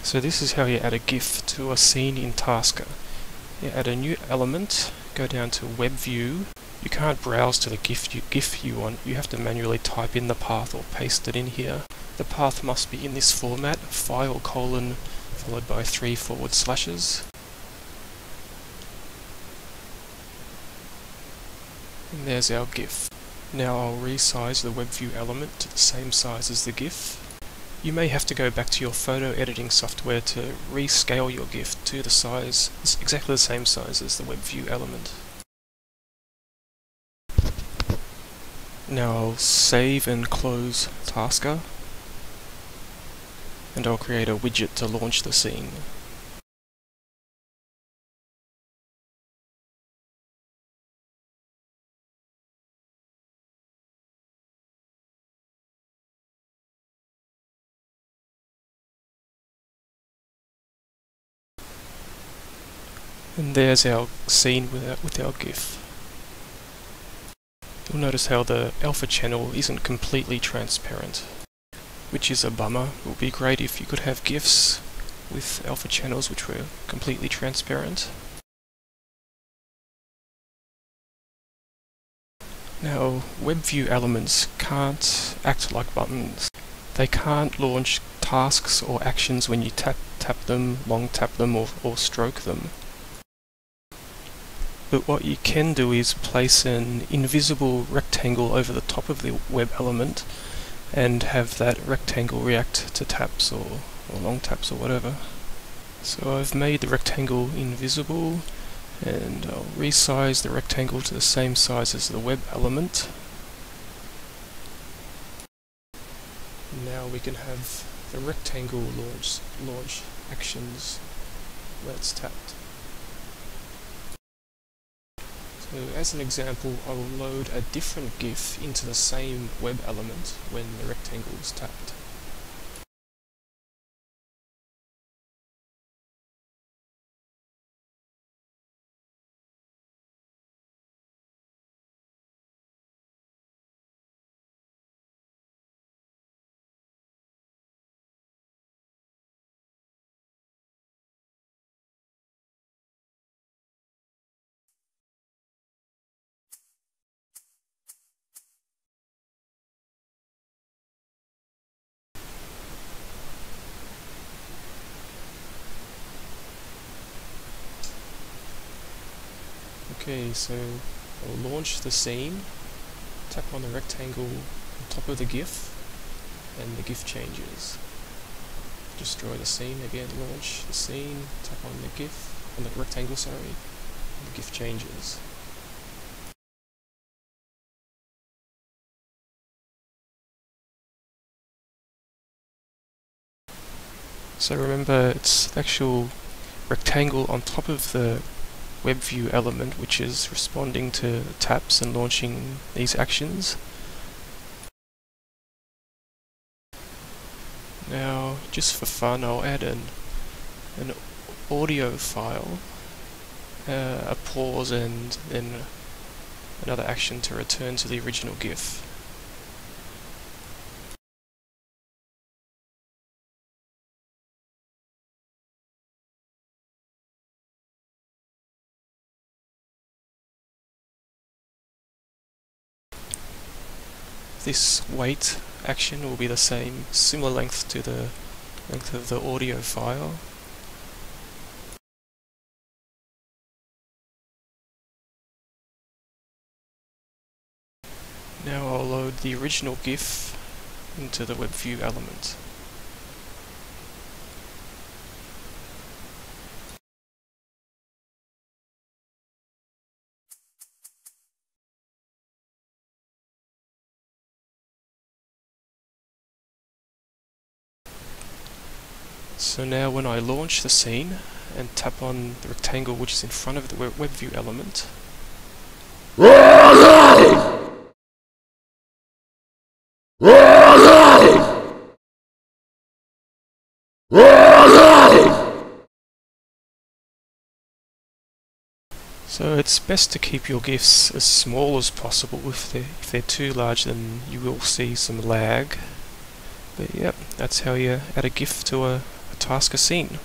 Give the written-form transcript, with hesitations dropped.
So this is how you add a GIF to a scene in Tasker. You add a new element, go down to Web View. You can't browse to the GIF you want, you have to manually type in the path or paste it in here. The path must be in this format, file : followed by 3 forward slashes. And there's our GIF. Now I'll resize the Web View element to the same size as the GIF. You may have to go back to your photo editing software to rescale your GIF to the size, it's exactly the same size as the Web View element. Now I'll save and close Tasker, and I'll create a widget to launch the scene. And there's our scene with our GIF. You'll notice how the alpha channel isn't completely transparent, which is a bummer. It would be great if you could have GIFs with alpha channels which were completely transparent. Now, Web View elements can't act like buttons. They can't launch tasks or actions when you tap them, long tap them, or stroke them. But what you can do is place an invisible rectangle over the top of the web element and have that rectangle react to taps or long taps or whatever. So I've made the rectangle invisible, and I'll resize the rectangle to the same size as the web element. Now we can have the rectangle launch actions where it's tapped. So as an example, I will load a different GIF into the same web element when the rectangle is tapped. Okay, so I'll launch the scene, tap on the rectangle on top of the GIF, and the GIF changes. Destroy the scene again, launch the scene, tap on the GIF, on the rectangle, sorry, and the GIF changes. So remember, it's the actual rectangle on top of the Web View element which is responding to taps and launching these actions. Now, just for fun, I'll add an audio file, a pause, and then another action to return to the original GIF. This wait action will be the same, similar length to the length of the audio file. Now I'll load the original GIF into the Web View element. So now when I launch the scene and tap on the rectangle which is in front of the Web View element, so it's best to keep your GIFs as small as possible. If they're too large, then you will see some lag. But yep, that's how you add a GIF to a tasker scene.